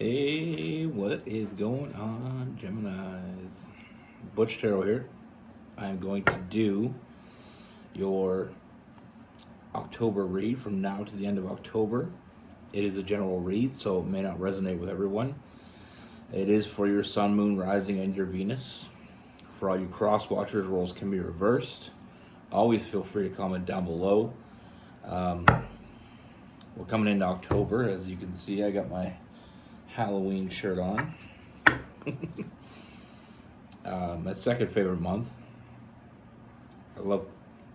Hey, what is going on, Geminis? Butch Tarot here. I'm going to do your October read from now to the end of October. It is a general read, so it may not resonate with everyone. It is for your Sun, Moon, Rising, and your Venus. For all you cross watchers, roles can be reversed. Always feel free to comment down below. We're coming into October. As you can see, I got my Halloween shirt on. My second favorite month.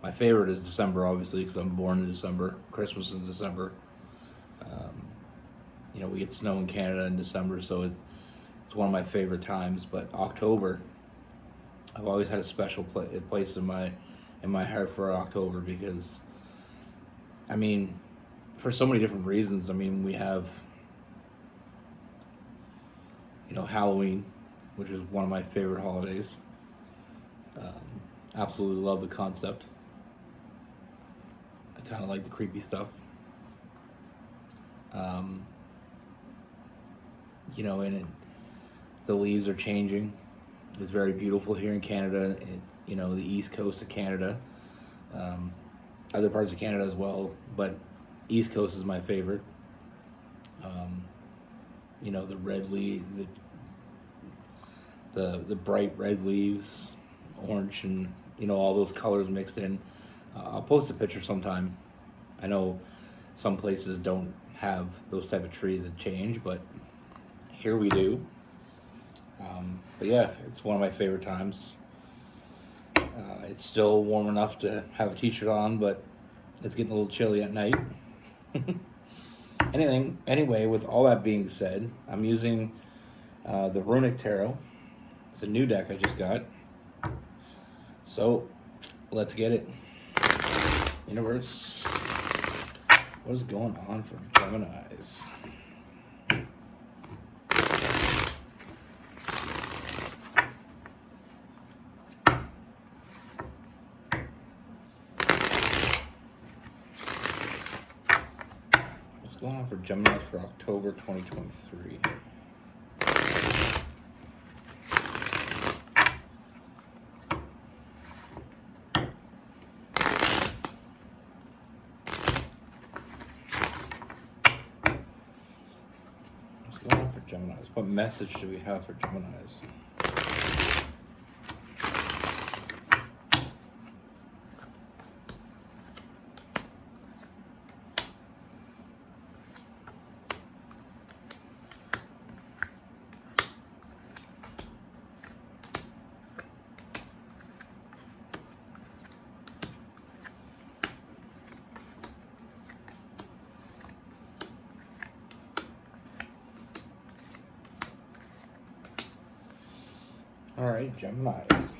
My favorite is December, obviously, because I'm born in December. Christmas in December. We get snow in Canada in December, so it's one of my favorite times. But October, I've always had a special place in my heart for October because, for so many different reasons. We have Halloween, which is one of my favorite holidays. Absolutely love the concept. I kind of like the creepy stuff. The leaves are changing. It's very beautiful here in Canada, the east coast of Canada. Other parts of Canada as well, but east coast is my favorite. The red leaf, the bright red leaves, orange, and all those colors mixed in. I'll post a picture sometime. I know some places don't have those type of trees that change, but here we do. But yeah, it's one of my favorite times. It's still warm enough to have a t-shirt on, but it's getting a little chilly at night. Anyway, with all that being said, I'm using the Runic Tarot. It's a new deck I just got. So, let's get it. Universe, what is going on for Geminis? What's going on for Gemini for October 2023? What's going on for Geminis? What message do we have for Geminis? All right, Geminis.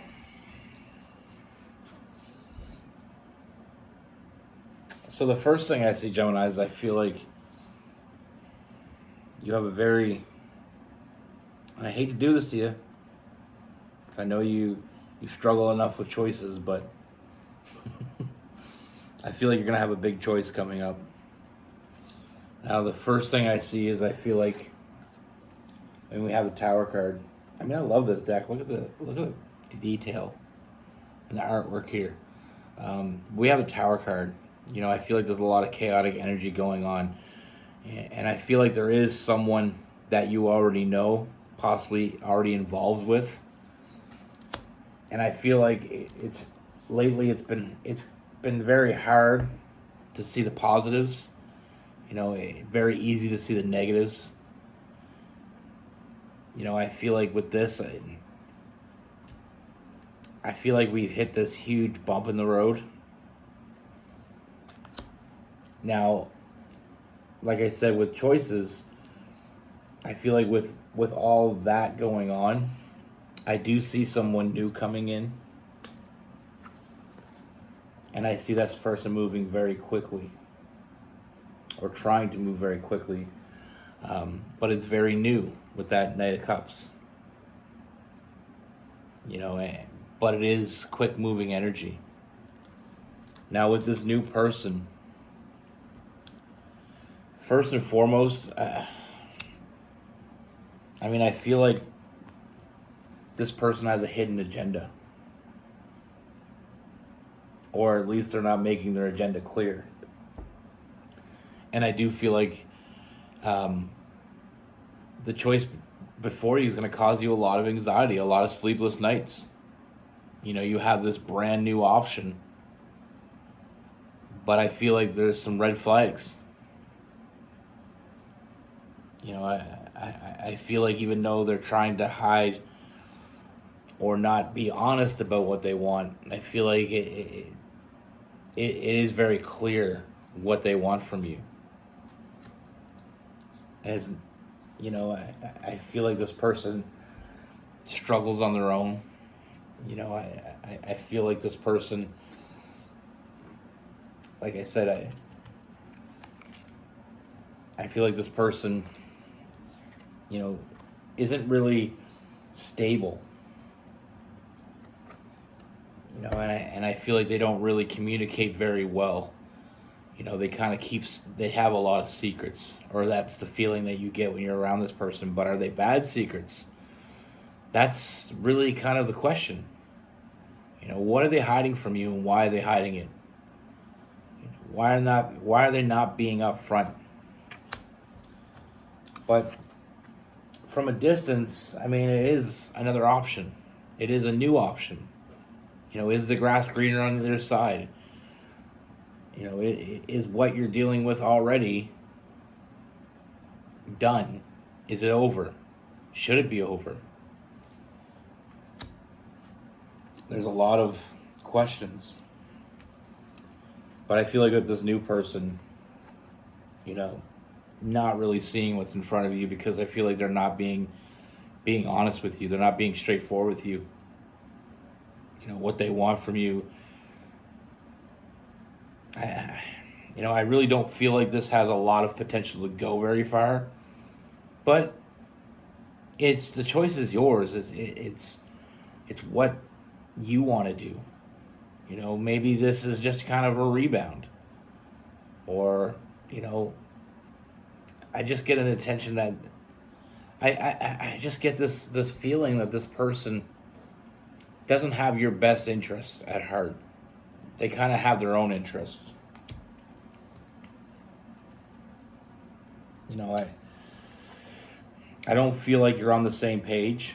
So the first thing I see, Geminis, I feel like you have a very, and I hate to do this to you, I know you struggle enough with choices, but I feel like you're going to have a big choice coming up. Now, the first thing I see is I feel like, we have the Tower card. I love this deck. Look at the detail and the artwork here. We have a Tower card. I feel like there's a lot of chaotic energy going on, and I feel like there is someone that you already know, possibly already involved with. And I feel like it's been very hard to see the positives. Very easy to see the negatives. I feel like with this, I feel like we've hit this huge bump in the road. Now, like I said, with choices, I feel like with all that going on, I do see someone new coming in. And I see that person moving very quickly, or trying to move very quickly. But it's very new with that Knight of Cups. But it is quick moving energy. Now with this new person, first and foremost, I mean, I feel like this person has a hidden agenda, or at least they're not making their agenda clear. And I do feel like um, the choice before you is going to cause you a lot of anxiety, a lot of sleepless nights. You know, you have this brand new option, but I feel like there's some red flags. You know, I feel like even though they're trying to hide or not be honest about what they want, I feel like it is very clear what they want from you. And it's, you know, I feel like this person struggles on their own. You know, I feel like this person, like I said, I feel like this person, you know, isn't really stable. You know, and I feel like they don't really communicate very well. You know, they kind of they have a lot of secrets, or that's the feeling that you get when you're around this person. But are they bad secrets? That's really kind of the question. You know, what are they hiding from you, and why are they hiding it? Why are they not being upfront? But from a distance, I mean, it is another option. It is a new option. You know, is the grass greener on the other side? You know, is what you're dealing with already done? Is it over? Should it be over? There's a lot of questions. But I feel like with this new person, you know, not really seeing what's in front of you, because I feel like they're not being honest with you. They're not being straightforward with you. You know, what they want from you. I really don't feel like this has a lot of potential to go very far. But it's the choice is yours. It's what you want to do. You know, maybe this is just kind of a rebound, or you know, I just get an attention that I just get this feeling that this person doesn't have your best interests at heart. They kind of have their own interests. You know, I don't feel like you're on the same page.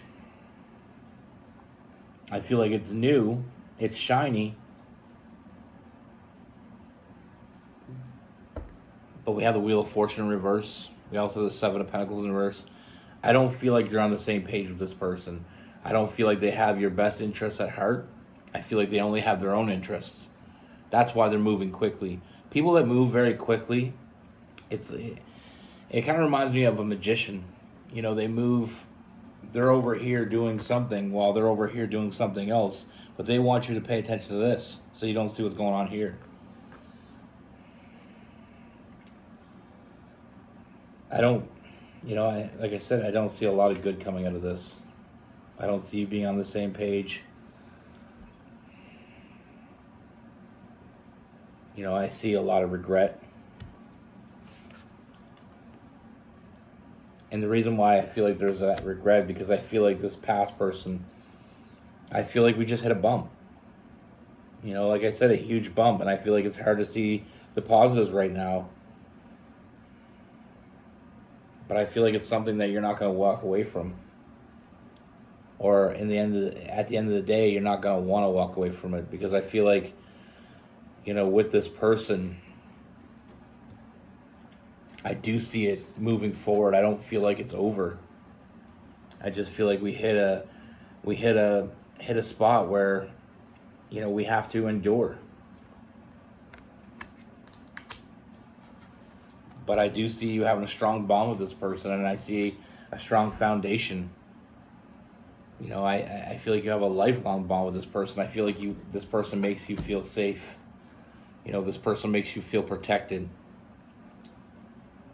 I feel like it's new, it's shiny, but we have the Wheel of Fortune in reverse. We also have the Seven of Pentacles in reverse. I don't feel like you're on the same page with this person. I don't feel like they have your best interests at heart. I feel like they only have their own interests. That's why they're moving quickly. People that move very quickly, it kind of reminds me of a magician. You know, they're over here doing something while they're over here doing something else, but they want you to pay attention to this so you don't see what's going on here. I don't, like I said, I don't see a lot of good coming out of this. I don't see you being on the same page. You know, I see a lot of regret. And the reason why I feel like there's that regret, because I feel like this past person, I feel like we just hit a bump. You know, like I said, a huge bump, and I feel like it's hard to see the positives right now. But I feel like it's something that you're not going to walk away from. Or at the end of the day, you're not going to want to walk away from it, because I feel like, you know, with this person, I do see it moving forward. I don't feel like it's over. I just feel like we hit a spot where, you know, we have to endure. But I do see you having a strong bond with this person, and I see a strong foundation. You know, I feel like you have a lifelong bond with this person. I feel like this person makes you feel safe. You know, this person makes you feel protected.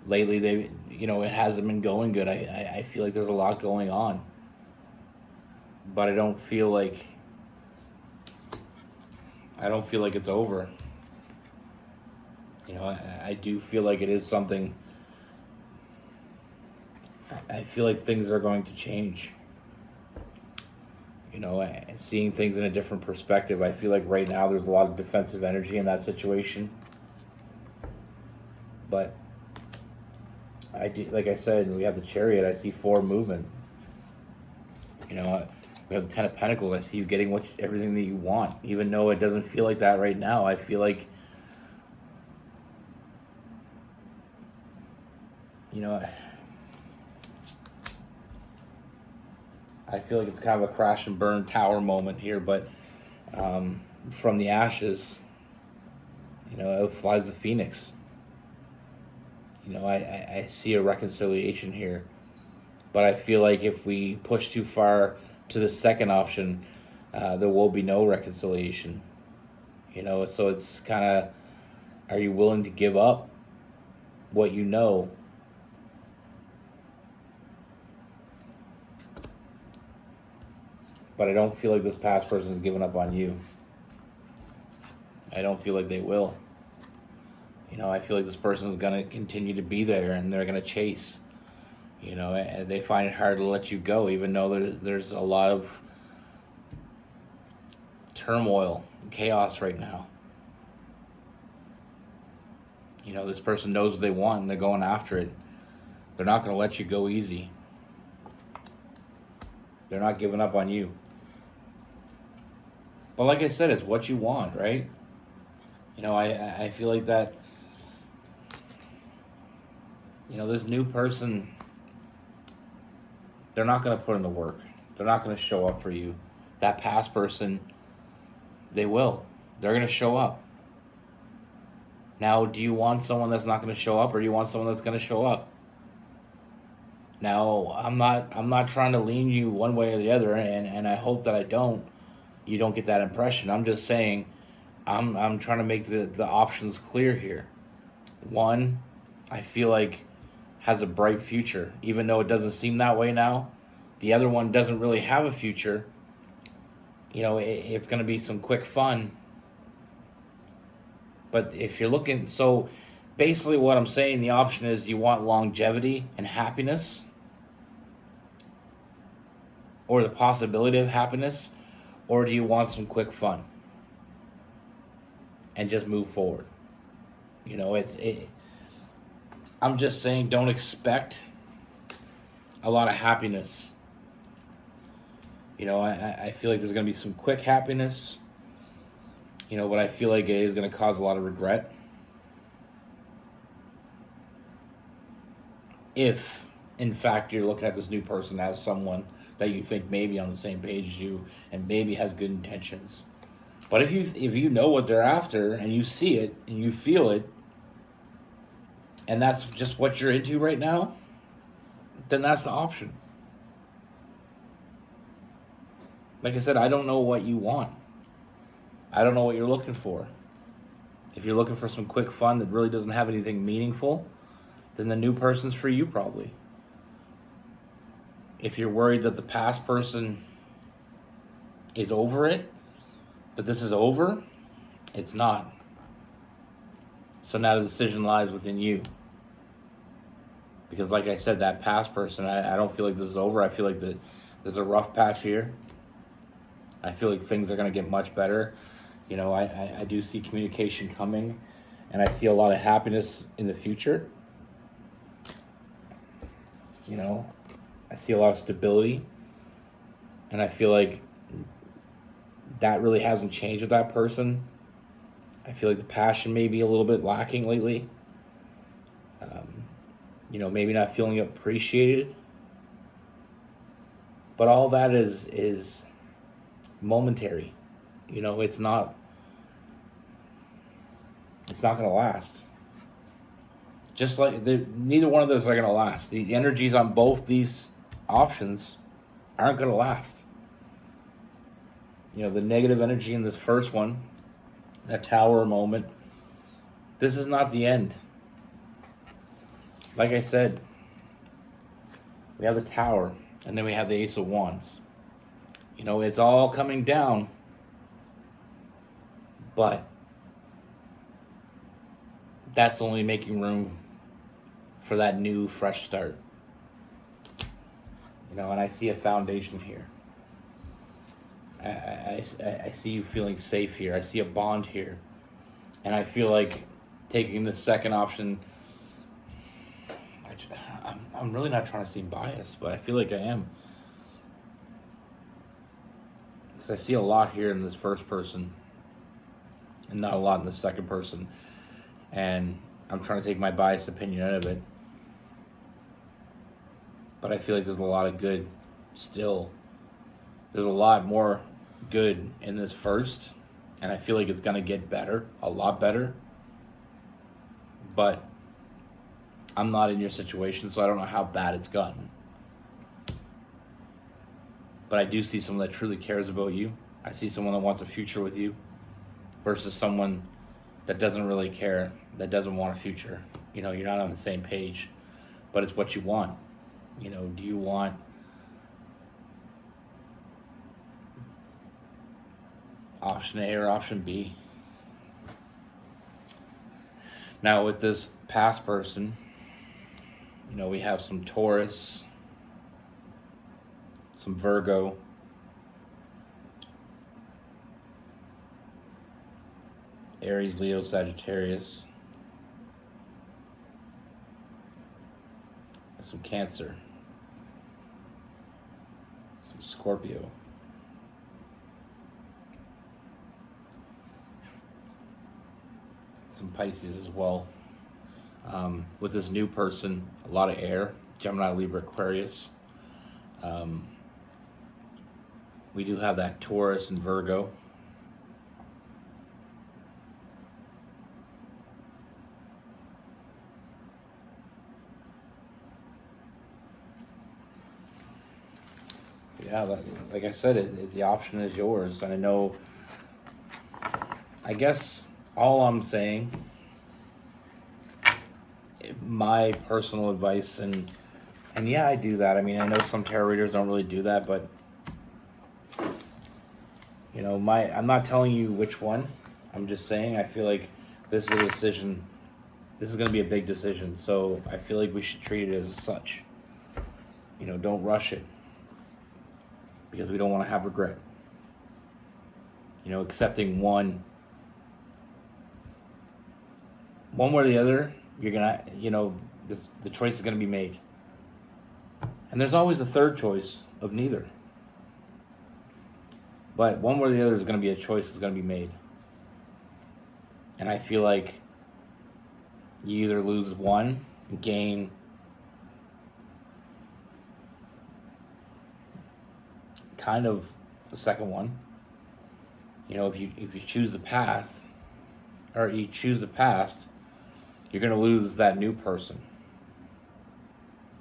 Lately, it hasn't been going good. I feel like there's a lot going on. But I don't feel like it's over. You know, I do feel like it is something I feel like things are going to change. Seeing things in a different perspective. I feel like right now there's a lot of defensive energy in that situation. But I do, like I said, we have the Chariot. I see forward movement. We have the Ten of Pentacles. I see you getting everything that you want, even though it doesn't feel like that right now. I feel like, you know, I feel like it's kind of a crash and burn tower moment here, but from the ashes, out flies the phoenix. I see a reconciliation here, but I feel like if we push too far to the second option, there will be no reconciliation. So it's kind of, are you willing to give up what you know? But I don't feel like this past person is giving up on you. I don't feel like they will. I feel like this person is going to continue to be there and they're going to chase. And they find it hard to let you go, even though there's a lot of turmoil and chaos right now. This person knows what they want and they're going after it. They're not going to let you go easy. They're not giving up on you. But like I said, it's what you want, right? I feel like that, this new person, they're not going to put in the work. They're not going to show up for you. That past person, they will. They're going to show up. Now, do you want someone that's not going to show up, or do you want someone that's going to show up? Now, I'm not trying to lean you one way or the other, and I hope that you don't get that impression. I'm just saying, I'm trying to make the options clear here. One, I feel like has a bright future, even though it doesn't seem that way now. The other one doesn't really have a future. It's going to be some quick fun. But if you're looking, so basically what I'm saying, the option is, you want longevity and happiness, or the possibility of happiness, or do you want some quick fun and just move forward? I'm just saying, don't expect a lot of happiness. I feel like there's going to be some quick happiness, but I feel like it is going to cause a lot of regret. If, in fact, you're looking at this new person as someone that you think may be on the same page as you and maybe has good intentions. But if you know what they're after and you see it and you feel it, and that's just what you're into right now, then that's the option. Like I said, I don't know what you want. I don't know what you're looking for. If you're looking for some quick fun that really doesn't have anything meaningful, then the new person's for you, probably. If you're worried that the past person is over it, that this is over, it's not. So now the decision lies within you. Because like I said, that past person, I don't feel like this is over. I feel like there's a rough patch here. I feel like things are going to get much better. I do see communication coming, and I see a lot of happiness in the future. I see a lot of stability, and I feel like that really hasn't changed with that person. I feel like the passion may be a little bit lacking lately. Maybe not feeling appreciated. But all that is momentary. It's not going to last. Just like neither one of those are going to last. The energies on both these options aren't going to last. The negative energy in this first one, that tower moment, this is not the end. Like I said, we have the tower, and then we have the Ace of Wands. It's all coming down, but that's only making room for that new, fresh start. And I see a foundation here. I see you feeling safe here. I see a bond here. And I feel like taking the second option, I'm really not trying to seem biased, but I feel like I am. Because I see a lot here in this first person and not a lot in the second person. And I'm trying to take my biased opinion out of it. But I feel like there's a lot of good still. There's a lot more good in this first. And I feel like it's going to get better, a lot better. But I'm not in your situation, so I don't know how bad it's gotten. But I do see someone that truly cares about you. I see someone that wants a future with you versus someone that doesn't really care, that doesn't want a future. You're not on the same page, but it's what you want. Do you want option A or option B? Now with this past person, we have some Taurus, some Virgo, Aries, Leo, Sagittarius, some Cancer, some Scorpio, some Pisces as well. With this new person, a lot of air, Gemini, Libra, Aquarius. We do have that Taurus and Virgo. Yeah, like I said, the option is yours. And I guess all I'm saying, my personal advice, and yeah, I do that. I mean, I know some tarot readers don't really do that, but I'm not telling you which one. I'm just saying I feel like this is a decision. This is going to be a big decision, so I feel like we should treat it as such. Don't rush it because we don't want to have regret. Accepting one way or the other, you're gonna, the choice is gonna be made. And there's always a third choice of neither. But one way or the other is gonna be a choice that's gonna be made. And I feel like you either lose one, gain kind of the second one. If you choose the past, or you choose the past, you're going to lose that new person,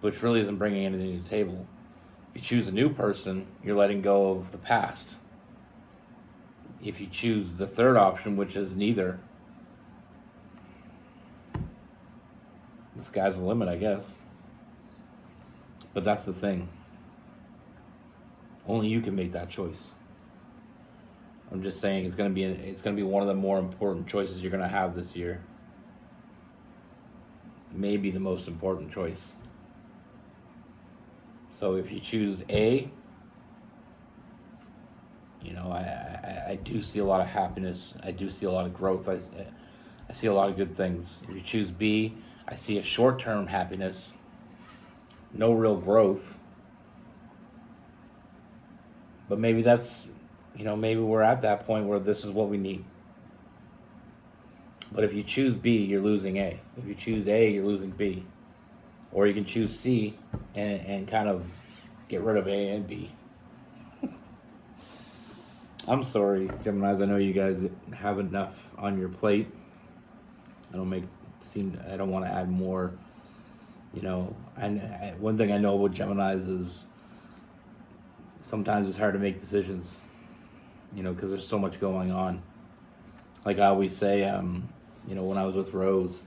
which really isn't bringing anything to the table. If you choose a new person, you're letting go of the past. If you choose the third option, which is neither, the sky's the limit, I guess. But that's the thing. Only you can make that choice. I'm just saying it's going to be one of the more important choices you're going to have this year. Maybe the most important choice. So if you choose A, I do see a lot of happiness. I do see a lot of growth. I see a lot of good things. If you choose B, I see a short-term happiness, no real growth. But maybe that's, maybe we're at that point where this is what we need. But if you choose B, you're losing A. If you choose A, you're losing B. Or you can choose C and kind of get rid of A and B. I'm sorry, Geminis. I know you guys have enough on your plate. I don't want to add more. One thing I know about Geminis is sometimes it's hard to make decisions. Because there's so much going on. Like I always say, when I was with Rose,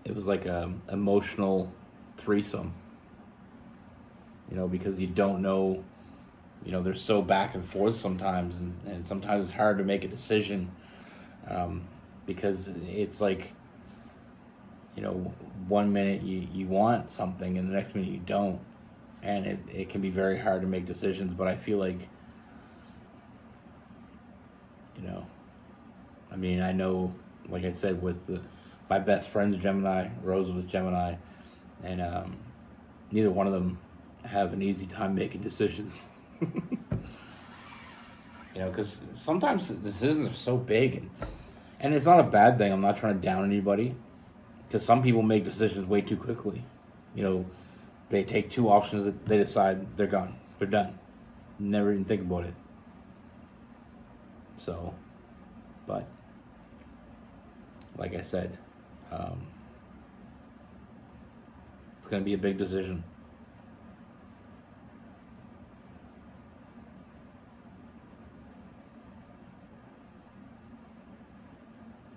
it was like a emotional threesome. Because you don't know, they're so back and forth sometimes, and sometimes it's hard to make a decision, because it's like, 1 minute you want something and the next minute you don't. and it can be very hard to make decisions. But I feel like, you know, I mean, I know, like I said, with my best friend's Gemini, Rose was Gemini, and neither one of them have an easy time making decisions. You know, because sometimes the decisions are so big, and it's not a bad thing. I'm not trying to down anybody, because some people make decisions way too quickly. You know, they take two options, they decide they're gone, they're done, never even think about it. So, but like I said, it's going to be a big decision.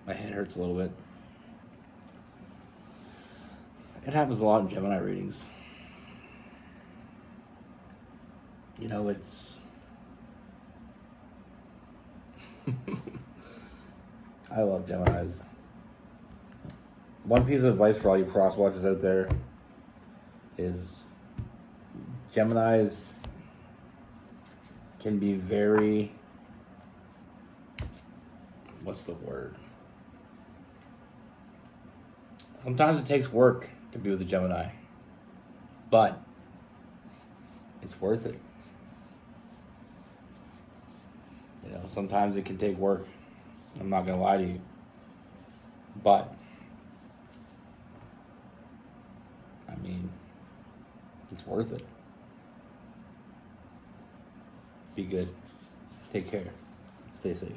My head hurts a little bit. It happens a lot in Gemini readings. You know, it's. I love Geminis. One piece of advice for all you cross watchers out there is Geminis can be very. What's the word? Sometimes it takes work to be with a Gemini, but it's worth it. You know, sometimes it can take work. I'm not gonna lie to you, but I mean, it's worth it. Be good. Take care. Stay safe.